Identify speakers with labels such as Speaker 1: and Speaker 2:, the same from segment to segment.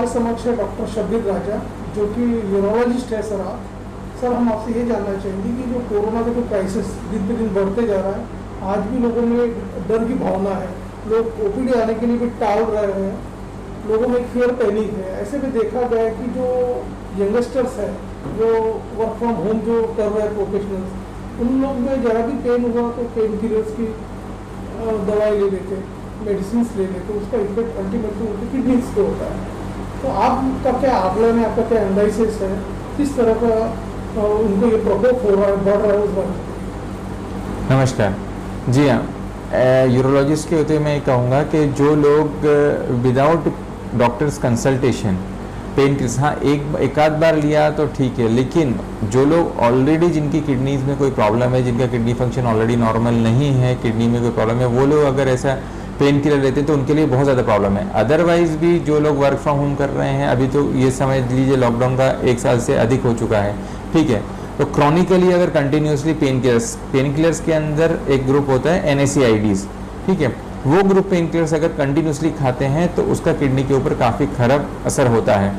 Speaker 1: हमारे समक्ष है डॉक्टर शब्बीर राजा, जो कि यूरोलॉजिस्ट है। सर आप सर हम आपसे ये जानना चाहेंगे कि जो कोरोना का जो क्राइसिस दिन पे दिन बढ़ते जा रहा है, आज भी लोगों में डर की भावना है, लोग ओपीडी आने के लिए भी टाल रहे हैं, लोगों में फियर पैनिक है। ऐसे में देखा गया है कि जो यंगस्टर्स है, जो वर्क फ्रॉम होम जो कर रहे हैं प्रोफेशनल्स, उन लोग में ज़रा भी पेन हुआ तो पेन किलर्स की दवाई ले लेते, मेडिसिन ले लेते, उसका इफेक्ट अल्टीमेटली उनकी किडनीज पे होता है। तो आपका क्या आकलन है, आपका क्या एनालिसिस है, किस तरह का उनको ये प्रकोप हो रहा है, बढ़ रहा है उस बारे में?
Speaker 2: नमस्कार जी। हाँ, यूरोलॉजिस्ट के होते मैं कहूँगा कि जो लोग without doctors consultation pain killers, हाँ एक आध बार लिया तो ठीक है, लेकिन जो लोग ऑलरेडी जिनकी किडनीज में कोई प्रॉब्लम है, जिनका किडनी फंक्शन ऑलरेडी नॉर्मल नहीं है, किडनी में कोई प्रॉब्लम है, वो लोग अगर ऐसा पेन किलर लेते हैं तो उनके लिए बहुत ज़्यादा प्रॉब्लम है। अदरवाइज भी जो लोग वर्क फ्रॉम होम कर रहे हैं, अभी तो ये समझ लीजिए लॉकडाउन का 1 साल से अधिक हो चुका है, ठीक है, तो क्रॉनिकली अगर कंटिन्यूसली पेन किलर्स के अंदर एक ग्रुप होता है NSAIDs, ठीक है, वो ग्रुप पेन किलर्स अगर कंटिन्यूसली खाते हैं तो उसका किडनी के ऊपर काफ़ी खराब असर होता है।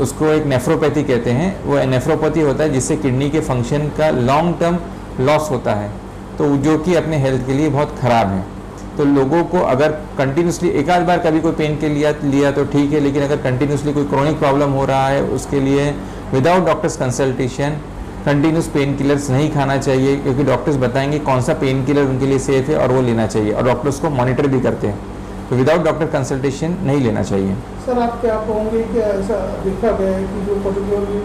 Speaker 2: उसको एक नेफ्रोपैथी कहते हैं, वो नेफ्रोपैथी होता है जिससे किडनी के फंक्शन का लॉन्ग टर्म लॉस होता है, तो जो कि अपने हेल्थ के लिए बहुत ख़राब है। तो लोगों को अगर कंटिन्यूसली एक आध बार कभी कोई पेन के लिया तो ठीक है, लेकिन अगर कंटिन्यूसली कोई क्रोनिक प्रॉब्लम हो रहा है, उसके लिए without doctors consultation continuous pain killers नहीं खाना चाहिए, क्योंकि डॉक्टर्स बताएंगे कौन सा पेन किलर उनके लिए सेफ है और वो लेना चाहिए, और डॉक्टर्स को मॉनिटर भी करते हैं, तो विदाउट डॉक्टर कंसल्टेशन नहीं लेना चाहिए।
Speaker 1: सर आप क्या कहोगे कि ऐसा देखा गया है कि जो पर्टिकुलरली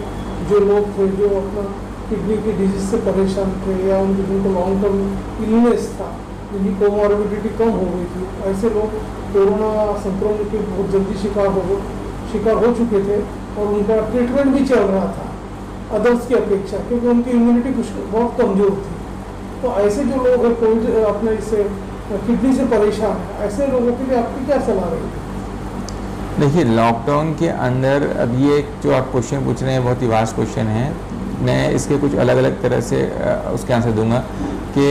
Speaker 1: जो लोग थे जो अपना किडनी की डिजीज से परेशान थे, या उनकी जिनको लॉन्ग टर्म इलनेस था, जिनकी कोमॉर्बिडिटी कम हो गई थी, ऐसे लोग कोरोना संक्रमण के बहुत जल्दी शिकार हो चुके थे और उनका ट्रीटमेंट भी चल रहा था अदर्स की अपेक्षा, क्योंकि उनकी इम्यूनिटी बहुत कमज़ोर थी। तो ऐसे जो लोग हैं कोविड अपने इससे किडनी से परेशान है, ऐसे लोगों के लिए आपकी क्या सलाह रहेगी?
Speaker 2: देखिए, लॉकडाउन के अंदर अब ये जो आप क्वेश्चन पूछ रहे हैं बहुत ही वास्ट क्वेश्चन है, मैं इसके कुछ अलग अलग तरह से उसके आंसर दूंगा कि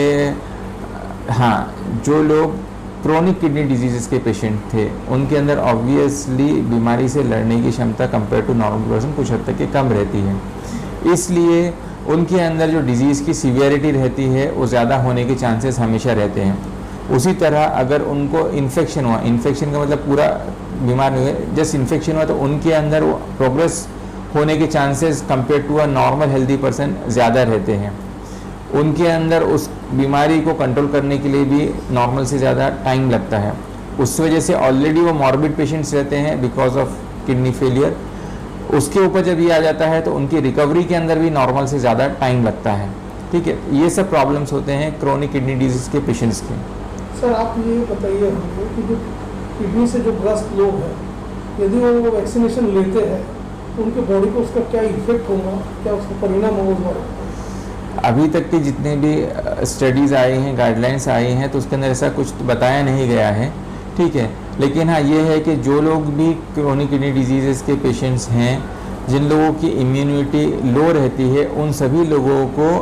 Speaker 2: हाँ, जो लोग क्रोनिक किडनी डिजीज़ के पेशेंट थे उनके अंदर ऑब्वियसली बीमारी से लड़ने की क्षमता कंपेयर टू नॉर्मल पर्सन कुछ हद तक के कम रहती है, इसलिए उनके अंदर जो डिजीज़ की सीवियरिटी रहती है वो ज़्यादा होने के चांसेस हमेशा रहते हैं। उसी तरह अगर उनको इन्फेक्शन हुआ, इन्फेक्शन का मतलब पूरा बीमार नहीं हुए, जस्ट इन्फेक्शन हुआ, तो उनके अंदर वो प्रोग्रेस होने के chances compare to a normal healthy person ज़्यादा रहते हैं। उनके अंदर उस बीमारी को कंट्रोल करने के लिए भी नॉर्मल से ज़्यादा टाइम लगता है। उस वजह से ऑलरेडी वो मॉर्बिड पेशेंट्स रहते हैं बिकॉज ऑफ किडनी फेलियर, उसके ऊपर जब ये आ जाता है तो उनकी रिकवरी के अंदर भी नॉर्मल से ज़्यादा टाइम लगता है, ठीक है। ये सब प्रॉब्लम्स होते हैं क्रोनिक किडनी डिजीज़ के पेशेंट्स के।
Speaker 1: सर आप ये बताइए हमको कि जो किडनी से जो ग्रस्त लोग हैं, यदि वो वैक्सीनेशन लेते हैं तो उनके बॉडी को उसका क्या इफेक्ट होगा, क्या उसका परिणाम होगा?
Speaker 2: अभी तक के जितने भी स्टडीज़ आई हैं, गाइडलाइंस आई हैं, तो उसके अंदर ऐसा कुछ बताया नहीं गया है, ठीक है। लेकिन हाँ, ये है कि जो लोग भी क्रोनिक किडनी डिजीज़ के पेशेंट्स हैं, जिन लोगों की इम्यूनिटी लो रहती है, उन सभी लोगों को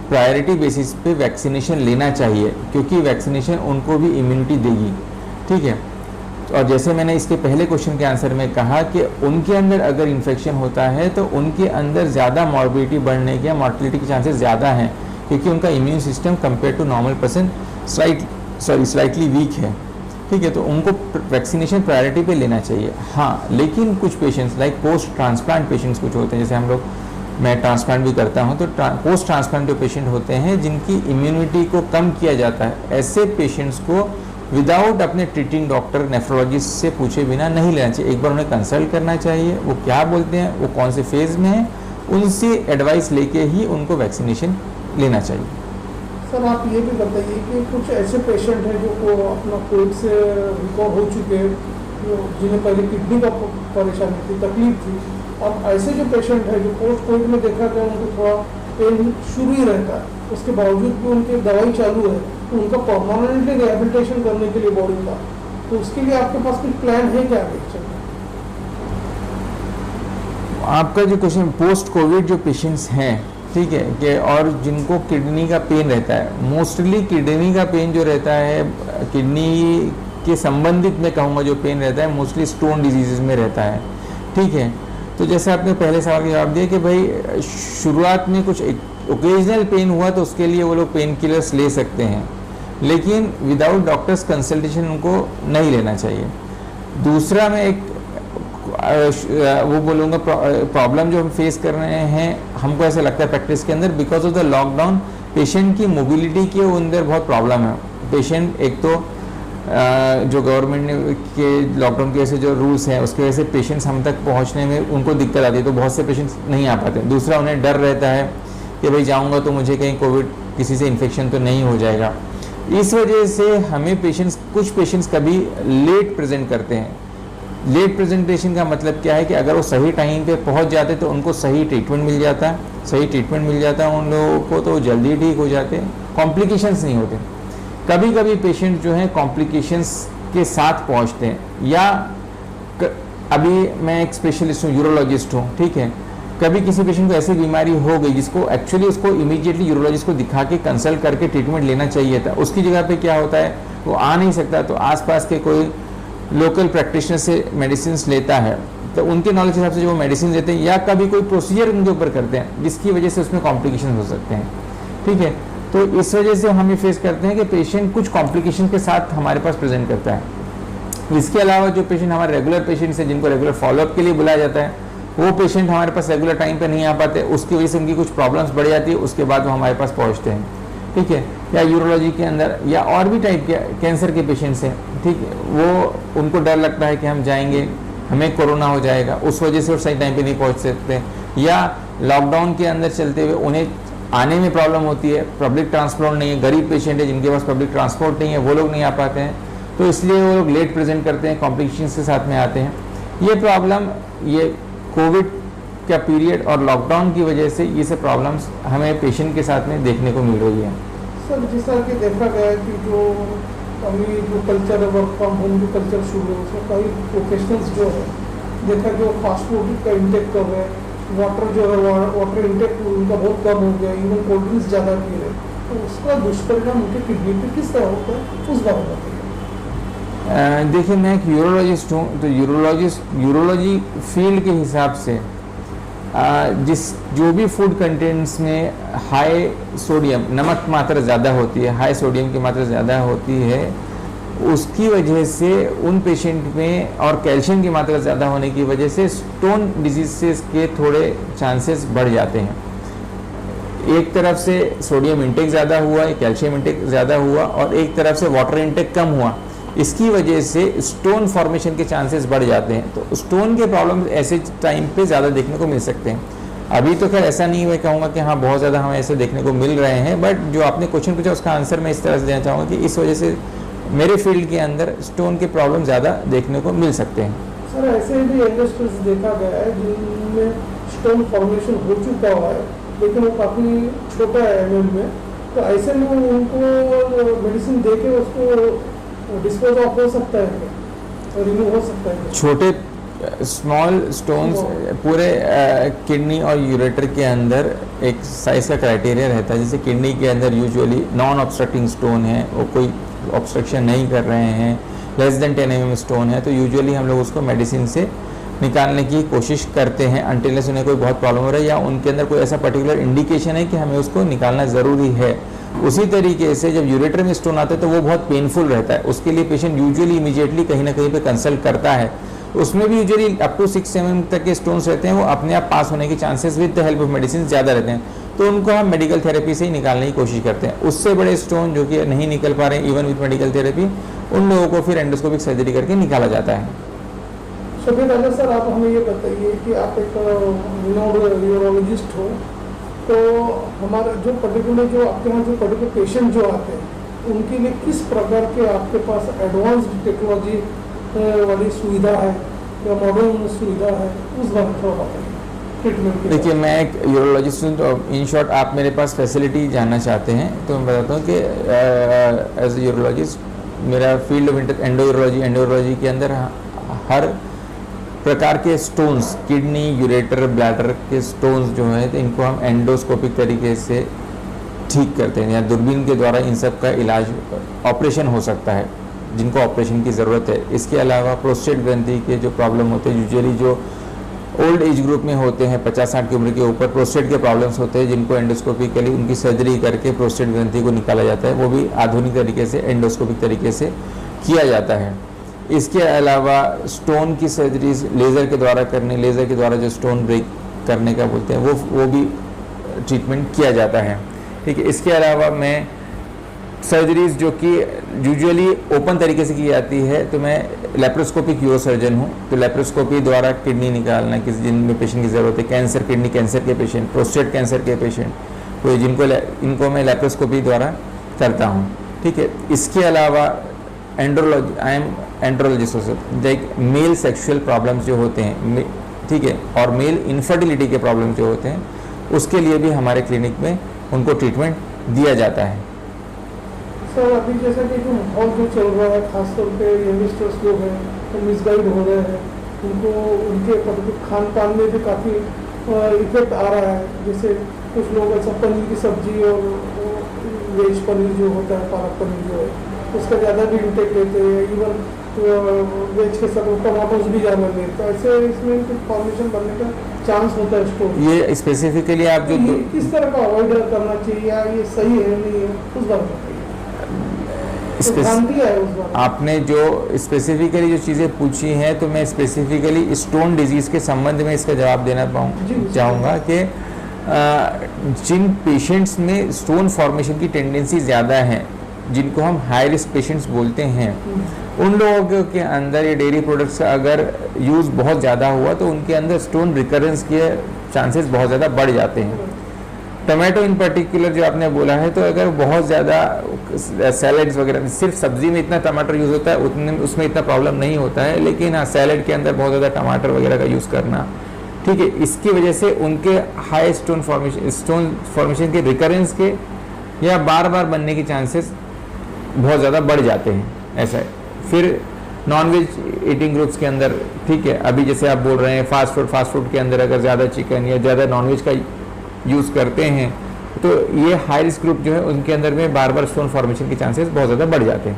Speaker 2: प्रायोरिटी बेसिस पे वैक्सीनेशन लेना चाहिए, क्योंकि वैक्सीनेशन उनको भी इम्यूनिटी देगी, ठीक है। और जैसे मैंने इसके पहले क्वेश्चन के आंसर में कहा कि उनके अंदर अगर इन्फेक्शन होता है तो उनके अंदर ज़्यादा मॉर्बिडिटी बढ़ने के, मॉर्टिलिटी के चांसेस ज़्यादा हैं, क्योंकि उनका immune system compare to normal person slightly weak है, ठीक है। तो उनको वैक्सीनेशन प्रायोरिटी पे लेना चाहिए। हाँ, लेकिन कुछ patients like post transplant patients कुछ होते हैं, जैसे हम लोग, मैं ट्रांसप्लांट भी करता हूँ, तो पोस्ट ट्रांसप्लांट जो पेशेंट होते हैं जिनकी इम्यूनिटी को कम किया जाता है, ऐसे पेशेंट्स को विदाउट अपने ट्रीटिंग डॉक्टर नेफ्रोलॉजिस्ट से पूछे बिना नहीं लेना चाहिए। एक बार उन्हें कंसल्ट करना चाहिए, वो क्या बोलते हैं, वो कौन से फेज़ में है, उनसे एडवाइस लेके ही उनको वैक्सीनेशन लेना चाहिए।
Speaker 1: सर आप ये भी बताइए कि कुछ ऐसे पेशेंट हैं जो को अपना कोविड से रिकवर हो चुके हैं, जिन्हें पहले किडनी का परेशानी थी, तकलीफ थी, अब ऐसे जो पेशेंट है जो पोस्ट कोविड में देखा गया उनको थोड़ा पेन शुरू ही रहता है, उसके बावजूद भी उनकी दवाई चालू है, तो उनका परमानेंटली रिहेबिलिटेशन करने के लिए बॉडी का, तो उसके लिए आपके पास कुछ प्लान है क्या?
Speaker 2: आपका जो क्वेश्चन पोस्ट कोविड जो पेशेंट्स हैं, ठीक है, कि और जिनको किडनी का पेन रहता है, मोस्टली किडनी का पेन जो रहता है, किडनी के संबंधित मैं कहूँगा जो पेन रहता है मोस्टली स्टोन डिजीज़ में रहता है, ठीक है। तो जैसे आपने पहले सवाल का जवाब दिया कि भाई शुरुआत में कुछ ओकेजनल पेन हुआ तो उसके लिए वो लोग पेन किलर्स ले सकते हैं, लेकिन विदाउट डॉक्टर्स कंसल्टेशन उनको नहीं लेना चाहिए। दूसरा मैं एक वो बोलूँगा प्रॉब्लम जो हम फेस कर रहे हैं, हमको ऐसा लगता है प्रैक्टिस के अंदर because of the lockdown patient की मोबिलिटी के अंदर बहुत प्रॉब्लम है। पेशेंट एक तो जो गवर्नमेंट ने के लॉकडाउन की वजह से जो रूल्स हैं उसकी वजह से पेशेंट्स हम तक पहुंचने में उनको दिक्कत आती है, तो बहुत से पेशेंट्स नहीं आ पाते। दूसरा उन्हें डर रहता है कि भाई जाऊंगा तो मुझे कहीं कोविड किसी से इन्फेक्शन तो नहीं हो जाएगा। इस वजह से हमें कुछ पेशेंट्स कभी लेट प्रेजेंट करते हैं। लेट प्रेजेंटेशन का मतलब क्या है कि अगर वो सही टाइम पे पहुंच जाते तो उनको सही ट्रीटमेंट मिल जाता है, सही ट्रीटमेंट मिल जाता है उन लोगों को तो जल्दी ठीक हो जाते हैं, कॉम्प्लिकेशंस नहीं होते। कभी कभी पेशेंट जो है कॉम्प्लिकेशंस के साथ पहुंचते हैं, या अभी मैं एक स्पेशलिस्ट हूँ, यूरोलॉजिस्ट हूँ, ठीक है, कभी किसी पेशेंट को ऐसी बीमारी हो गई जिसको एक्चुअली उसको इमीडिएटली यूरोलॉजिस्ट को दिखा के कंसल्ट करके ट्रीटमेंट लेना चाहिए था, उसकी जगह पे क्या होता है वो आ नहीं सकता तो आसपास के कोई लोकल प्रैक्टिशनर से मेडिसिन लेता है, तो उनके नॉलेज के हिसाब से जो वो मेडिसिन देते हैं या कभी कोई प्रोसीजर उनके ऊपर करते हैं जिसकी वजह से उसमें कॉम्प्लिकेशन हो सकते हैं, ठीक है। तो इस वजह से हम ये फेस करते हैं कि पेशेंट कुछ कॉम्प्लिकेशन के साथ हमारे पास प्रेजेंट करता है। इसके अलावा जो पेशेंट हमारे रेगुलर पेशेंट्स हैं जिनको रेगुलर फॉलोअप के लिए बुलाया जाता है, वो पेशेंट हमारे पास रेगुलर टाइम पे नहीं आ पाते, उसकी वजह से उनकी कुछ प्रॉब्लम्स बढ़ जाती है, उसके बाद वो हमारे पास पहुँचते हैं, ठीक है। या यूरोलॉजी के अंदर या और भी टाइप के कैंसर के पेशेंट्स हैं, ठीक है, वो उनको डर लगता है कि हम जाएंगे हमें कोरोना हो जाएगा, उस वजह से वो सही टाइम पे नहीं पहुंच सकते, या लॉकडाउन के अंदर चलते हुए उन्हें आने में प्रॉब्लम होती है, पब्लिक ट्रांसपोर्ट नहीं है, गरीब पेशेंट है जिनके पास पब्लिक ट्रांसपोर्ट नहीं है, वो लोग नहीं आ पाते हैं, तो इसलिए वो लोग लेट प्रेजेंट करते हैं, कॉम्प्लिकेशंस के साथ में आते हैं। ये प्रॉब्लम ये कोविड का पीरियड और लॉकडाउन की वजह से ये सब प्रॉब्लम्स हमें पेशेंट के साथ में देखने को मिल रही है।
Speaker 1: सर जिस तरह की देखा गया है कि जो अभी जो कल्चर है वर्क फ्रॉम होम जो कल्चर शुरू है उसमें कई प्रोफेशनल्स जो है देखा कि वो फास्ट फूड का इंटेक कर रहे हैं, वाटर जो है वाटर इंटेक उनका बहुत कम हो गया, इवन कोल्ड ड्रिंक्स ज़्यादा पी रहे, तो उसका दुष्परिणाम उनके किडनी पर किस तरह होता है उस बारे में बताइए।
Speaker 2: देखिए मैं एक यूरोलॉजिस्ट हूँ, तो यूरोलॉजी फील्ड के हिसाब से जो भी फूड कंटेंट्स में हाई सोडियम नमक मात्रा ज़्यादा होती है, हाई सोडियम की मात्रा ज़्यादा होती है, उसकी वजह से उन पेशेंट में और कैल्शियम की मात्रा ज़्यादा होने की वजह से स्टोन डिजीज़ के थोड़े चांसेस बढ़ जाते हैं। एक तरफ से सोडियम इंटेक ज़्यादा हुआ, कैल्शियम इंटेक ज़्यादा हुआ, और एक तरफ से वाटर इंटेक कम हुआ, इसकी वजह से स्टोन फॉर्मेशन के चांसेस बढ़ जाते हैं। तो स्टोन के प्रॉब्लम ऐसे टाइम पे ज़्यादा देखने को मिल सकते हैं। अभी तो खैर ऐसा नहीं मैं कहूँगा कि हाँ बहुत ज़्यादा हमें ऐसे देखने को मिल रहे हैं, बट जो आपने क्वेश्चन पूछा उसका आंसर मैं इस तरह से देना चाहूँगा कि इस वजह से मेरे फील्ड के अंदर स्टोन के प्रॉब्लम ज़्यादा देखने को मिल सकते हैं।
Speaker 1: सर ऐसे भी इंडस्ट्रीज देखा गया है जिनमें स्टोन फॉर्मेशन हो चुका हुआ है लेकिन वो काफ़ी छोटा है एमएम में, तो ऐसे में उनको मेडिसिन दे के उसको डिस्पोज ऑफ हो सकता है, रिमूव हो सकता है।
Speaker 2: छोटे स्मॉल स्टोन्स पूरे किडनी और यूरेटर के अंदर एक साइज का क्राइटेरिया रहता है। जैसे किडनी के अंदर यूजुअली नॉन ऑब्स्ट्रक्टिंग स्टोन है, वो कोई ऑब्स्ट्रक्शन नहीं कर रहे हैं, लेस देन 10 mm स्टोन है, तो यूजुअली हम लोग उसको मेडिसिन से निकालने की कोशिश करते हैं अनटिल उन्हें कोई बहुत प्रॉब्लम हो रहा है या उनके अंदर कोई ऐसा पर्टिकुलर इंडिकेशन है कि हमें उसको निकालना ज़रूरी है। उसी तरीके से जब यूरेटर में स्टोन आता है तो वो बहुत पेनफुल रहता है, उसके लिए पेशेंट यूजुअली इमीडिएटली कहीं ना कहीं पे कंसल्ट करता है। उसमें भी यूजुअली अप टू 6 mm तक के स्टोन्स रहते हैं, वो अपने आप पास होने के chances with the help of medicine ज़्यादा रहते हैं, तो उनको हम मेडिकल थेरेपी से ही निकालने की कोशिश करते हैं। उससे बड़े स्टोन जो कि नहीं निकल पा रहे हैं इवन विद मेडिकल थेरेपी, उन लोगों को फिर एंडोस्कोपिक सर्जरी करके निकाला जाता है।
Speaker 1: शबीर राजा सर, आप हमें ये बताइए कि आप एक यूरोलॉजिस्ट हो, तो हमारा जो पर्टिकुलर जो आपके यहाँ जो पर्टिकुलर पेशेंट जो आते हैं उनके लिए किस प्रकार के आपके पास एडवांस्ड टेक्नोलॉजी वाली सुविधा है या मॉडर्न सुविधा है, उस बारे में थोड़ा बताइए ट्रीटमेंट। देखिए
Speaker 2: मैं एक यूरोलॉजिस्ट हूँ, तो इन शॉर्ट आप मेरे पास फैसिलिटी जानना चाहते हैं तो मैं बताता हूँ कि एज ए यूरोलॉजिस्ट मेरा फील्ड ऑफ एंडोयूरोलॉजी के अंदर हर प्रकार के स्टोन्स, किडनी, यूरेटर, ब्लैडर के स्टोन्स जो हैं तो इनको हम एंडोस्कोपिक तरीके से ठीक करते हैं या दूरबीन के द्वारा इन सब का इलाज ऑपरेशन हो सकता है जिनको ऑपरेशन की ज़रूरत है। इसके अलावा प्रोस्टेट ग्रंथि के जो प्रॉब्लम होते हैं यूजुअली जो ओल्ड एज ग्रुप में होते हैं 50-60 की उम्र के ऊपर, प्रोस्टेट के प्रॉब्लम्स होते हैं जिनको एंडोस्कोपिकली उनकी सर्जरी करके प्रोस्टेट ग्रंथि को निकाला जाता है, वो भी आधुनिक तरीके से एंडोस्कोपिक तरीके से किया जाता है। इसके अलावा स्टोन की सर्जरीज लेज़र के द्वारा करने, लेज़र के द्वारा जो स्टोन ब्रेक करने का बोलते हैं वो भी ट्रीटमेंट किया जाता है, ठीक है। इसके अलावा मैं सर्जरीज जो कि यूजुअली ओपन तरीके से की जाती है, तो मैं लेप्रोस्कोपिक यूरोसर्जन हूँ, तो लेप्रोस्कोपी द्वारा किडनी निकालना किसी जिनमें पेशेंट की ज़रूरत है, कैंसर, किडनी कैंसर के पेशेंट, प्रोस्टेट कैंसर के पेशेंट, तो इनको मैं लेप्रोस्कोपी द्वारा करता हूँ, ठीक है। इसके अलावा andrology, I am andrologist, like male sexual problems जो होते हैं, ठीक है, और मेल इनफर्टिलिटी के प्रॉब्लम्स जो होते हैं, उसके लिए भी हमारे क्लिनिक में उनको ट्रीटमेंट दिया जाता है।
Speaker 1: सर अभी जैसा कि जो माहौल जो चल रहा है, खासतौर पे यंगस्टर्स लोग हैं तो मिसगाइड हो रहे हैं, उनको उनके खान पान में भी काफ़ी इफेक्ट आ रहा है। जैसे कुछ लोग ऐसा पनीर की सब्जी और वेज पनीर जो होता है, पालक पनीर जो है, उसका ज़्यादा भी इंटेक लेते हैं, इवन वेज के साथ टमाटोज भी ज़्यादा लेते हैं, ऐसे इसमें कुछ फॉर्मेशन बनने का चांस होता है इसको।
Speaker 2: ये स्पेसिफिकली आप जो
Speaker 1: किस तरह का अवॉइड करना चाहिए, या ये सही है नहीं है, उस बारे में
Speaker 2: आपने जो स्पेसिफिकली जो चीज़ें पूछी हैं, तो मैं स्पेसिफिकली स्टोन डिजीज़ के संबंध में इसका जवाब देना चाहूँगा कि जिन पेशेंट्स में स्टोन फॉर्मेशन की टेंडेंसी ज़्यादा है, जिनको हम हाई रिस्क पेशेंट्स बोलते हैं, उन लोगों के अंदर ये डेयरी प्रोडक्ट्स का अगर यूज़ बहुत ज़्यादा हुआ तो उनके अंदर स्टोन रिकरेंस के चांसेस बहुत ज़्यादा बढ़ जाते हैं। टोमेटो इन पर्टिकुलर जो आपने बोला है, तो अगर बहुत ज़्यादा सैलड्स वगैरह, सिर्फ सब्जी में इतना टमाटर यूज़ होता है उतने उसमें इतना प्रॉब्लम नहीं होता है, लेकिन हाँ सैलड के अंदर बहुत ज़्यादा टमाटर वगैरह का यूज़ करना, ठीक है, इसकी वजह से उनके हाई स्टोन फॉर्मेशन के रिकरेंस के या बार बार बनने के चांसेस बहुत ज़्यादा बढ़ जाते हैं, ऐसा है। फिर नॉनवेज ईटिंग ग्रुप्स के अंदर, ठीक है, अभी जैसे आप बोल रहे हैं फास्ट फूड के अंदर अगर ज़्यादा चिकन या ज़्यादा नॉनवेज का यूज़ करते हैं, तो ये हाई रिस्क ग्रुप जो है उनके अंदर में बार बार स्टोन फॉर्मेशन के चांसेस बहुत ज़्यादा बढ़ जाते हैं।